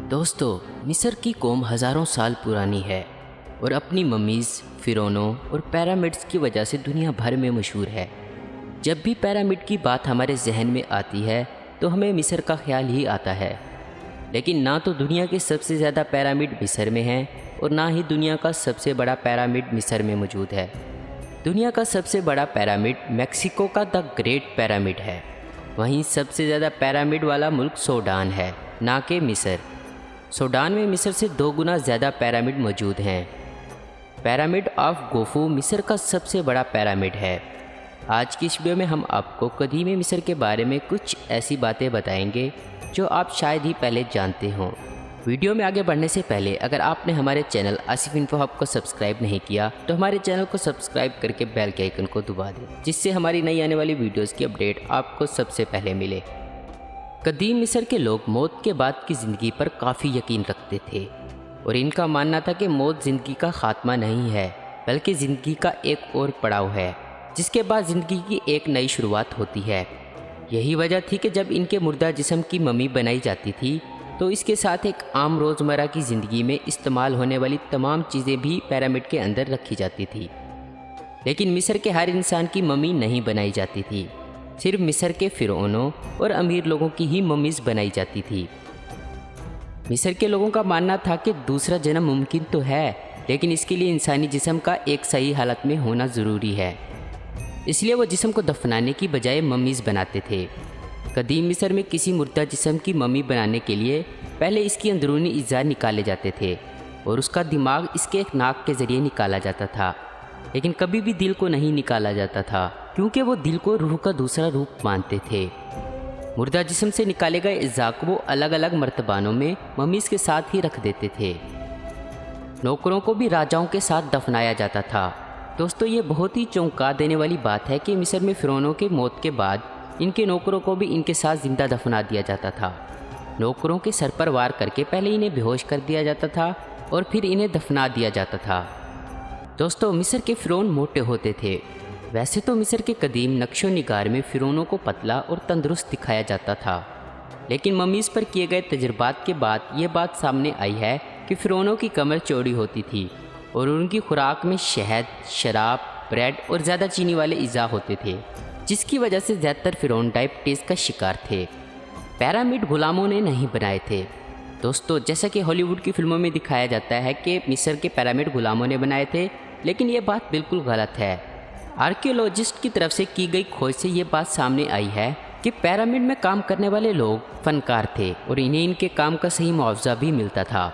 दोस्तों, मिस्र की कौम हज़ारों साल पुरानी है और अपनी मम्मीज़, फ़िरौनों और पिरामिड्स की वजह से दुनिया भर में मशहूर है। जब भी पिरामिड की बात हमारे जहन में आती है तो हमें मिस्र का ख्याल ही आता है। लेकिन ना तो दुनिया के सबसे ज़्यादा पिरामिड मिस्र में हैं और ना ही दुनिया का सबसे बड़ा पिरामिड मिस्र में मौजूद है। दुनिया का सबसे बड़ा पिरामिड मेक्सिको का द ग्रेट पिरामिड है। वहीं सबसे ज़्यादा पिरामिड वाला मुल्क सूडान है, ना कि मिस्र। सूडान में मिस्र से 2 गुना ज़्यादा पिरामिड मौजूद हैं। पिरामिड ऑफ गोफू मिस्र का सबसे बड़ा पिरामिड है। आज की इस वीडियो में हम आपको कदीम मिस्र के बारे में कुछ ऐसी बातें बताएंगे जो आप शायद ही पहले जानते हों। वीडियो में आगे बढ़ने से पहले अगर आपने हमारे चैनल आसिफ इन्फो हब को सब्सक्राइब नहीं किया तो हमारे चैनल को सब्सक्राइब करके बेल के आइकन को दबा दें, जिससे हमारी नई आने वाली वीडियोज़ की अपडेट आपको सबसे पहले मिले। कदीम मिस्र के लोग मौत के बाद की ज़िंदगी पर काफ़ी यकीन रखते थे और इनका मानना था कि मौत ज़िंदगी का ख़ात्मा नहीं है बल्कि ज़िंदगी का एक और पड़ाव है, जिसके बाद ज़िंदगी की एक नई शुरुआत होती है। यही वजह थी कि जब इनके मुर्दा जिस्म की मम्मी बनाई जाती थी तो इसके साथ एक आम रोज़मर्रा की ज़िंदगी में इस्तेमाल होने वाली तमाम चीज़ें भी पिरामिड के अंदर रखी जाती थी। लेकिन मिस्र के हर इंसान की मम्मी नहीं बनाई जाती थी, सिर्फ मिस्र के फ़िरौनों और अमीर लोगों की ही मम्मीज़ बनाई जाती थी। मिस्र के लोगों का मानना था कि दूसरा जन्म मुमकिन तो है, लेकिन इसके लिए इंसानी जिस्म का एक सही हालत में होना ज़रूरी है। इसलिए वो जिस्म को दफनाने की बजाय मम्मीज़ बनाते थे। कदीम मिस्र में किसी मुर्दा जिस्म की मम्मी बनाने के लिए पहले इसकी अंदरूनी अज़्ज़ा निकाले जाते थे और उसका दिमाग इसके एक नाक के ज़रिए निकाला जाता था। लेकिन कभी भी दिल को नहीं निकाला जाता था, क्योंकि वो दिल को रूह का दूसरा रूप मानते थे। मुर्दा जिस्म से निकाले गए अज़्ज़ा को वो अलग अलग मर्तबानों में मम्मीज़ के साथ ही रख देते थे। नौकरों को भी राजाओं के साथ दफनाया जाता था। दोस्तों, ये बहुत ही चौंका देने वाली बात है कि मिस्र में फ़िरौनों के मौत के बाद इनके नौकरों को भी इनके साथ ज़िंदा दफना दिया जाता था। नौकरों के सर पर वार करके पहले इन्हें बेहोश कर दिया जाता था और फिर इन्हें दफना दिया जाता था। दोस्तों, मिस्र के फ़िरौन मोटे होते थे। वैसे तो मिस्र के कदीम नक्शो निगार में फ़िरौनों को पतला और तंदुरुस्त दिखाया जाता था, लेकिन मम्मीज़ पर किए गए तजुर्बात के बाद ये बात सामने आई है कि फ़िरौनों की कमर चौड़ी होती थी और उनकी खुराक में शहद, शराब, ब्रेड और ज़्यादा चीनी वाले इज़ा होते थे, जिसकी वजह से ज़्यादातर फ़िरौन डायबिटीज़ का शिकार थे। पिरामिड गुलामों ने नहीं बनाए थे। दोस्तों, जैसा कि हॉलीवुड की फिल्मों में दिखाया जाता है कि मिस्र के पिरामिड गुलामों ने बनाए थे, लेकिन ये बात बिल्कुल गलत है। आर्कियोलॉजिस्ट की तरफ से की गई खोज से ये बात सामने आई है कि पिरामिड में काम करने वाले लोग फनकार थे और इन्हें इनके काम का सही मुआवजा भी मिलता था।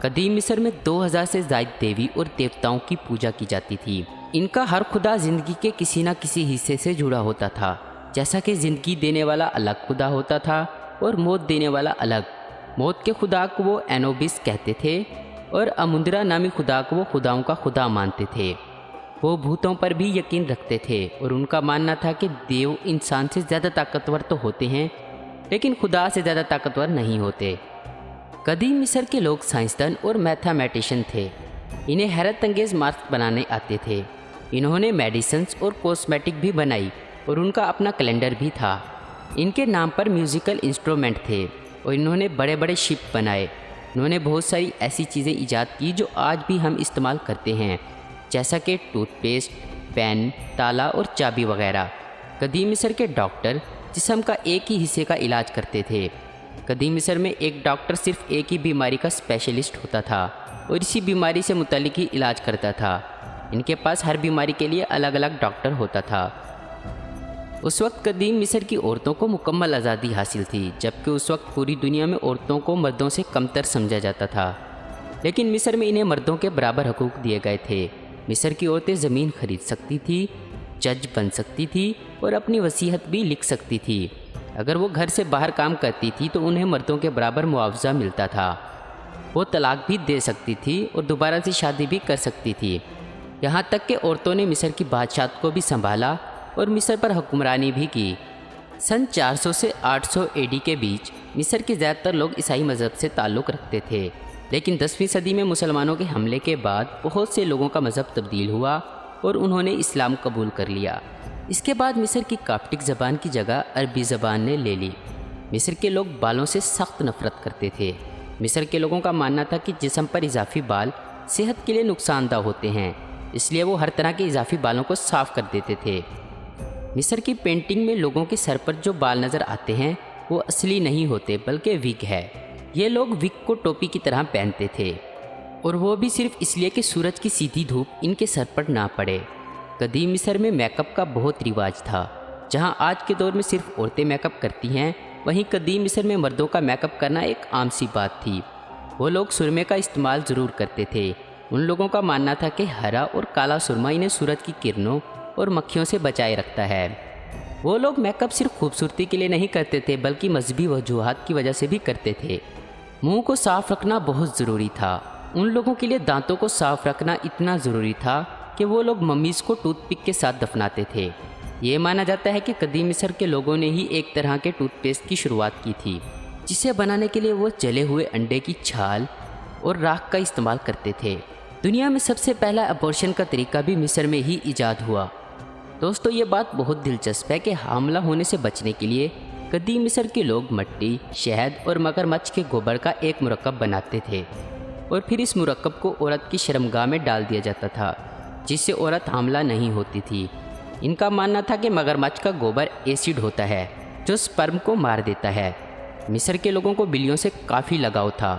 कदीम मिस्र में 2000 से ज़ायद देवी और देवताओं की पूजा की जाती थी। इनका हर खुदा ज़िंदगी के किसी न किसी हिस्से से जुड़ा होता था, जैसा कि ज़िंदगी देने वाला अलग खुदा होता था और मौत देने वाला अलग। मौत के खुदा को वो एनोबिस कहते थे और अमुंदरा नामी खुदा को वो खुदाओं का खुदा मानते थे। वो भूतों पर भी यकीन रखते थे और उनका मानना था कि देव इंसान से ज़्यादा ताकतवर तो होते हैं, लेकिन खुदा से ज़्यादा ताकतवर नहीं होते। कदीम मिस्र के लोग साइंसदान और मैथमेटिशियन थे। इन्हें हैरत अंगेज़ मार्क्स बनाने आते थे। इन्होंने मेडिसिन्स और कॉस्मेटिक भी बनाई और उनका अपना कैलेंडर भी था। इनके नाम पर म्यूज़िकल इंस्ट्रूमेंट थे और इन्होंने बड़े बड़े शिप बनाए। इन्होंने बहुत सारी ऐसी चीज़ें ईजाद की जो आज भी हम इस्तेमाल करते हैं, जैसा कि टूथपेस्ट, पेन, ताला और चाबी वगैरह। कदीम मिस्र के डॉक्टर जिस्म का एक ही हिस्से का इलाज करते थे। कदीम मिस्र में एक डॉक्टर सिर्फ एक ही बीमारी का स्पेशलिस्ट होता था और इसी बीमारी से मुताल्लिक ही इलाज करता था। इनके पास हर बीमारी के लिए अलग अलग डॉक्टर होता था। उस वक्त कदीम मिस्र की औरतों को मुकम्मल आज़ादी हासिल थी, जबकि उस वक्त पूरी दुनिया में औरतों को मर्दों से कमतर समझा जाता था। लेकिन मिस्र में इन्हें मर्दों के बराबर हकूक़ दिए गए थे। मिस्र की औरतें ज़मीन खरीद सकती थी, जज बन सकती थी और अपनी वसीयत भी लिख सकती थी। अगर वो घर से बाहर काम करती थी तो उन्हें मर्दों के बराबर मुआवजा मिलता था। वो तलाक भी दे सकती थी और दोबारा से शादी भी कर सकती थी। यहाँ तक कि औरतों ने मिस्र की बादशाहत को भी संभाला और मिस्र पर हुक्मरानी भी की। सन 400 से 800 एडी के बीच मिस्र के ज़्यादातर लोग ईसाई मज़हब से ताल्लुक़ रखते थे, लेकिन 10वीं सदी में मुसलमानों के हमले के बाद बहुत से लोगों का मज़हब तब्दील हुआ और उन्होंने इस्लाम कबूल कर लिया। इसके बाद मिस्र की काप्टिक ज़बान की जगह अरबी ज़बान ने ले ली। मिस्र के लोग बालों से सख्त नफ़रत करते थे। मिस्र के लोगों का मानना था कि जिस्म पर इजाफी बाल सेहत के लिए नुकसानदा होते हैं, इसलिए वो हर तरह के इजाफी बालों को साफ कर देते थे। मिस्र की पेंटिंग में लोगों के सर पर जो बाल नज़र आते हैं वो असली नहीं होते बल्कि विग है। ये लोग विग को टोपी की तरह पहनते थे और वो भी सिर्फ इसलिए कि सूरज की सीधी धूप इनके सर पर ना पड़े। कदीम मिस्र में मेकअप का बहुत रिवाज था। जहाँ आज के दौर में सिर्फ औरतें मेकअप करती हैं, वहीं कदीम मिस्र में मर्दों का मेकअप करना एक आम सी बात थी। वो लोग सुरमे का इस्तेमाल ज़रूर करते थे। उन लोगों का मानना था कि हरा और काला सुरमा इन्हें सूरज की किरणों और मक्खियों से बचाए रखता है। वो लोग मेकअप सिर्फ खूबसूरती के लिए नहीं करते थे बल्कि मजहबी वजूहात की वजह से भी करते थे। मुंह को साफ रखना बहुत ज़रूरी था। उन लोगों के लिए दांतों को साफ रखना इतना ज़रूरी था कि वो लोग मम्मीज़ को टूथपिक के साथ दफनाते थे। ये माना जाता है कि कदीम मिस्र के लोगों ने ही एक तरह के टूथपेस्ट की शुरुआत की थी, जिसे बनाने के लिए वो जले हुए अंडे की छाल और राख का इस्तेमाल करते थे। दुनिया में सबसे पहला अबॉर्शन का तरीका भी मिस्र में ही ईजाद हुआ। दोस्तों, ये बात बहुत दिलचस्प है कि हामला होने से बचने के लिए कदीम मिस्र के लोग मट्टी, शहद और मगरमच्छ के गोबर का एक मुरक्कब बनाते थे और फिर इस मुरक्कब को औरत की शर्मगाह में डाल दिया जाता था, जिससे औरत हामला नहीं होती थी। इनका मानना था कि मगरमच्छ का गोबर एसिड होता है जो स्पर्म को मार देता है। मिस्र के लोगों को बिल्लियों से काफ़ी लगाव था।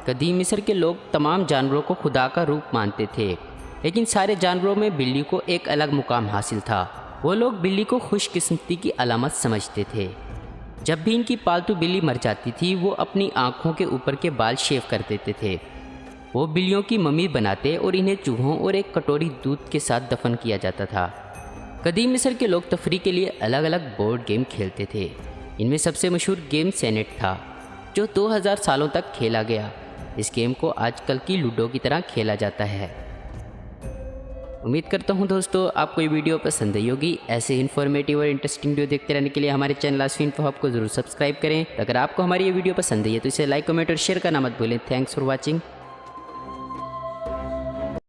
कदीम मिस्र के लोग तमाम जानवरों को खुदा का रूप मानते थे, लेकिन सारे जानवरों में बिल्ली को एक अलग मुकाम हासिल था। वो लोग बिल्ली को खुशकिस्मती की अलामत समझते थे। जब भी इनकी पालतू बिल्ली मर जाती थी, वो अपनी आँखों के ऊपर के बाल शेव कर देते थे। वो बिल्लियों की मम्मी बनाते और इन्हें चूहों और एक कटोरी दूध के साथ दफन किया जाता था। कदीम मिस्र के लोग तफरी के लिए अलग अलग बोर्ड गेम खेलते थे। इनमें सबसे मशहूर गेम सेनेट था, जो 2000 सालों तक खेला गया। इस गेम को आजकल की लूडो की तरह खेला जाता है। उम्मीद करता हूँ दोस्तों आपको ये वीडियो पसंद आई होगी। ऐसे इन्फॉर्मेटिव और इंटरेस्टिंग वीडियो देखते रहने के लिए हमारे चैनल आसफी इन्फो हब को जरूर सब्सक्राइब करें। अगर आपको हमारी ये वीडियो पसंद आई है तो इसे लाइक, कमेंट और शेयर करना मत भूलें। Thanks for watching.